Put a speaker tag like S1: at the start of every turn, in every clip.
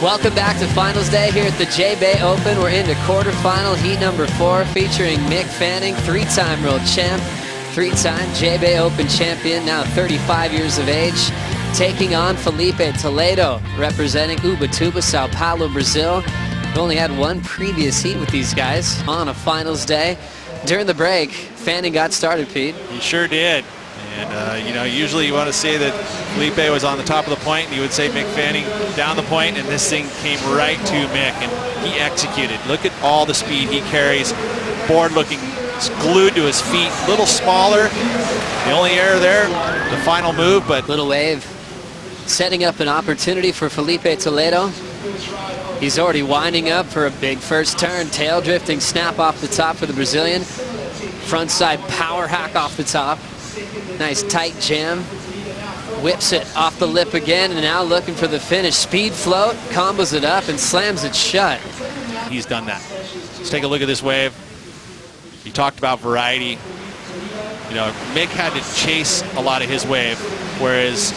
S1: Welcome back to Finals Day here at the J-Bay Open. We're into quarterfinal heat number 4 featuring Mick Fanning, 3-time world champ, 3-time J-Bay Open champion, now 35 years of age, taking on Filipe Toledo, representing Ubatuba, Sao Paulo, Brazil. We've only had one previous heat with these guys on a Finals Day. During the break, Fanning got started, Pete.
S2: He sure did. And, you know, usually you want to say that Filipe was on the top of the point, and you would say Mick Fanning down the point, and this thing came right to Mick, and he executed. Look at all the speed he carries. Board looking glued to his feet, a little smaller. The only error there, the final move, but...
S1: Little wave, setting up an opportunity for Filipe Toledo. He's already winding up for a big first turn. Tail drifting snap off the top for the Brazilian. Front side power hack off the top. Nice tight jam. Whips it off the lip again, and now looking for the finish. Speed float, combos it up and slams it shut.
S2: He's done that. Let's take a look at this wave. He talked about variety. You know, Mick had to chase a lot of his wave, whereas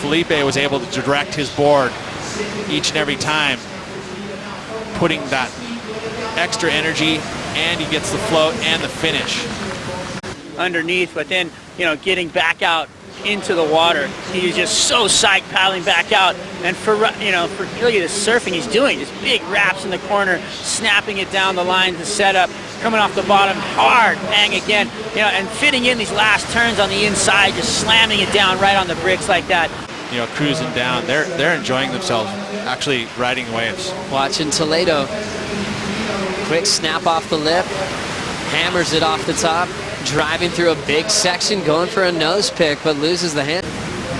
S2: Filipe was able to direct his board each and every time, putting that extra energy, and he gets the float and the finish.
S3: Underneath, but then, you know, getting back out into the water. He's just so psyched paddling back out. And for, you know, for look at the surfing he's doing, just big wraps in the corner, snapping it down the line to set up, coming off the bottom, hard bang again, you know, and fitting in these last turns on the inside, just slamming it down right on the bricks like that.
S2: You know, cruising down. They're enjoying themselves, actually riding waves.
S1: Watching Toledo. Quick snap off the lip, hammers it off the top. Driving through a big section, going for a nose pick, but loses the hand.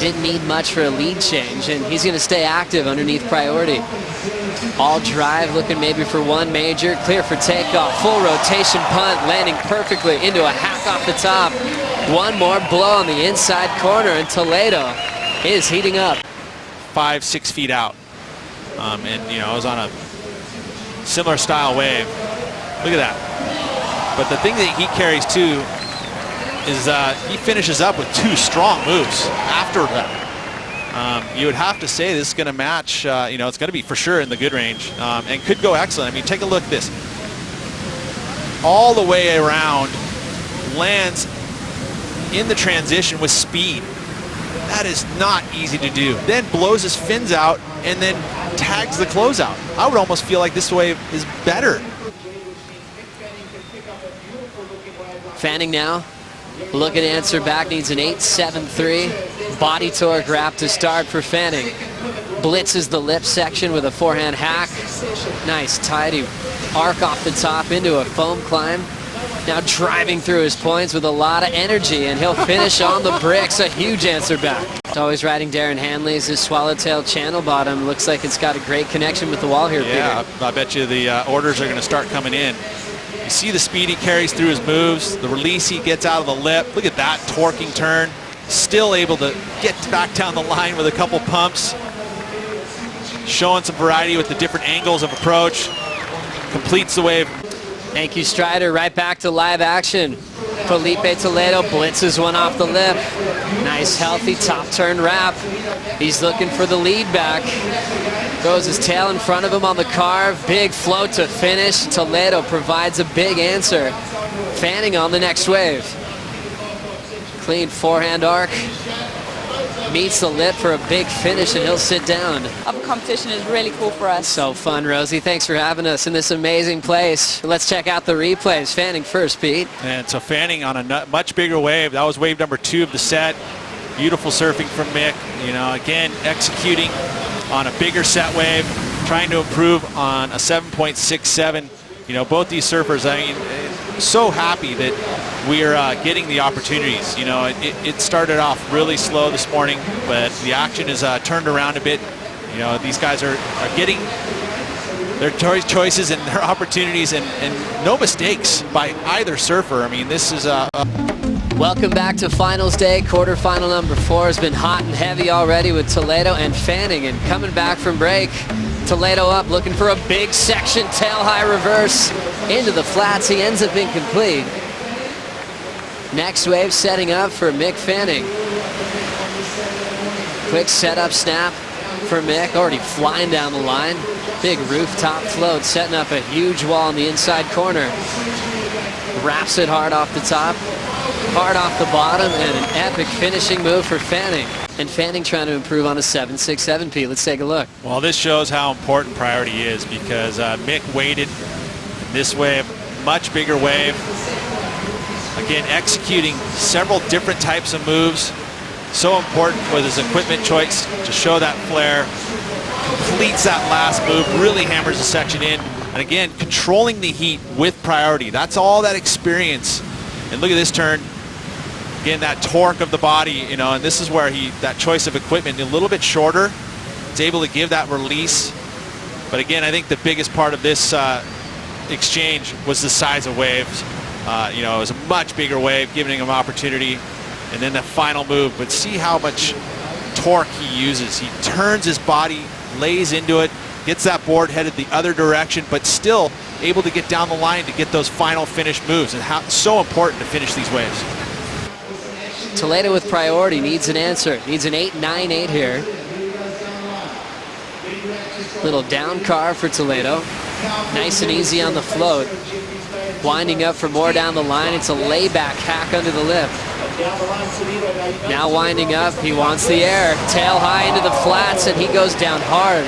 S1: Didn't need much for a lead change, and he's going to stay active underneath priority. All drive, looking maybe for one major. Clear for takeoff. Full rotation punt, landing perfectly into a hack off the top. One more blow on the inside corner, and Toledo is heating up.
S2: 5-6 feet out. And, you know, I was on a similar style wave. Look at that. But the thing that he carries too is he finishes up with 2 strong moves after that. You would have to say this is going to match, you know, it's going to be for sure in the good range, and could go excellent. I mean, take a look at this. All the way around, lands in the transition with speed. That is not easy to do. Then blows his fins out and then tags the closeout. I would almost feel like this wave is better.
S1: Fanning now, look at answer back, needs an 8.73. Body torque wrap to start for Fanning. Blitzes the lip section with a forehand hack. Nice tidy arc off the top into a foam climb. Now driving through his points with a lot of energy, and he'll finish on the bricks, a huge answer back. It's always riding Darren Hanley's this swallowtail channel bottom. Looks like it's got a great connection with the wall here,
S2: yeah, Peter. I bet you the orders are going to start coming in. You see the speed he carries through his moves, the release he gets out of the lip. Look at that torquing turn. Still able to get back down the line with a couple pumps. Showing some variety with the different angles of approach. Completes the wave.
S1: Thank you, Strider. Right back to live action. Filipe Toledo blitzes one off the lip. Nice, healthy top turn wrap. He's looking for the lead back. Goes his tail in front of him on the carve. Big float to finish. Toledo provides a big answer. Fanning on the next wave. Clean forehand arc. Meets the lip for a big finish, and he'll sit down.
S4: Upper competition is really cool for us.
S1: So fun, Rosie. Thanks for having us in this amazing place. Let's check out the replays. Fanning first, Pete.
S2: And so Fanning on a much bigger wave. That was wave number 2 of the set. Beautiful surfing from Mick. You know, again, executing on a bigger set wave, trying to improve on a 7.67. You know, both these surfers, I mean, so happy that we are getting the opportunities. You know, it started off really slow this morning, but the action is turned around a bit. You know, these guys are getting their choices and their opportunities, and no mistakes by either surfer. I mean, this is
S1: Welcome back to Finals Day. Quarterfinal number 4 has been hot and heavy already with Toledo and Fanning, and coming back from break, Toledo up, looking for a big section, tail high reverse into the flats. He ends up incomplete. Next wave setting up for Mick Fanning. Quick setup snap, for Mick, already flying down the line. Big rooftop float, setting up a huge wall in the inside corner. Wraps it hard off the top, hard off the bottom, and an epic finishing move for Fanning. And Fanning trying to improve on a 7.67P. Let's take a look.
S2: Well, this shows how important priority is, because Mick waited this wave, much bigger wave. Again, executing several different types of moves. So important with his equipment choice to show that flare. Completes that last move, really hammers the section in. And again, controlling the heat with priority. That's all that experience. And look at this turn. Again, that torque of the body, you know, and this is where that choice of equipment, a little bit shorter, is able to give that release. But again, I think the biggest part of this exchange was the size of waves. You know, it was a much bigger wave, giving him opportunity. And then the final move, but see how much torque he uses. He turns his body, lays into it, gets that board headed the other direction, but still able to get down the line to get those final finish moves. And how so important to finish these waves.
S1: Toledo with priority needs an answer. Needs an 8.98 here. Little down carve for Toledo. Nice and easy on the float. Winding up for more down the line. It's a layback hack under the lip. Now winding up, he wants the air. Tail high into the flats, and he goes down hard.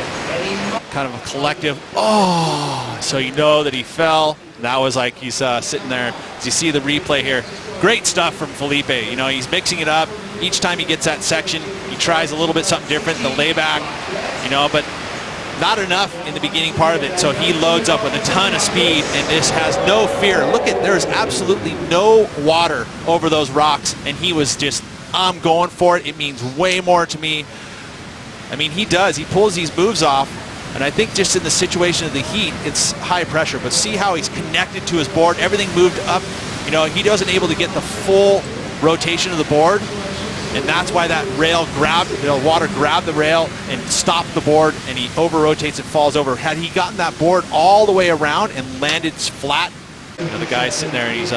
S2: Kind of a collective, oh, so you know that he fell. That was like he's sitting there. As you see the replay here, great stuff from Filipe. You know, he's mixing it up. Each time he gets that section, he tries a little bit something different, the layback, you know, but not enough in the beginning part of it. So he loads up with a ton of speed, and this has no fear. Look at, there's absolutely no water over those rocks, and he was just, I'm going for it. It means way more to me. I mean, he pulls these moves off. And I think just in the situation of the heat, it's high pressure. But see how he's connected to his board. Everything moved up. You know, he wasn't able to get the full rotation of the board. And that's why that rail grabbed, the water grabbed the rail and stopped the board, and he over-rotates and falls over. Had he gotten that board all the way around and landed flat, you know, the guy's sitting there and he's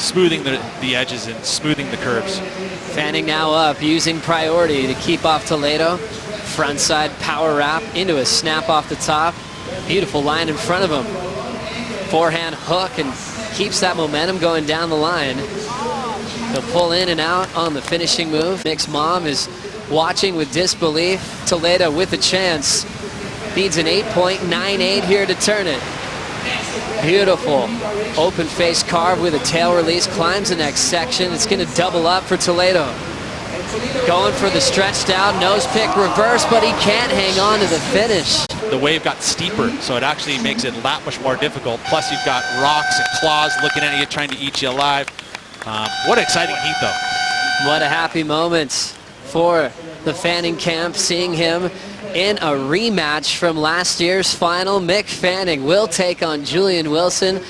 S2: smoothing the edges and smoothing the curves.
S1: Fanning now up, using priority to keep off Toledo. Frontside power wrap into a snap off the top. Beautiful line in front of him. Forehand hook, and keeps that momentum going down the line. He'll pull in and out on the finishing move. Mick's mom is watching with disbelief. Toledo with a chance. Needs an 8.98 here to turn it. Beautiful open face carve with a tail release. Climbs the next section. It's going to double up for Toledo. Going for the stretched out nose pick reverse, but he can't hang on to the finish.
S2: The wave got steeper, so it actually makes it that much more difficult. Plus you've got rocks and claws looking at you, trying to eat you alive. What an exciting heat, though.
S1: What a happy moment for the Fanning camp, seeing him in a rematch from last year's final. Mick Fanning will take on Julian Wilson.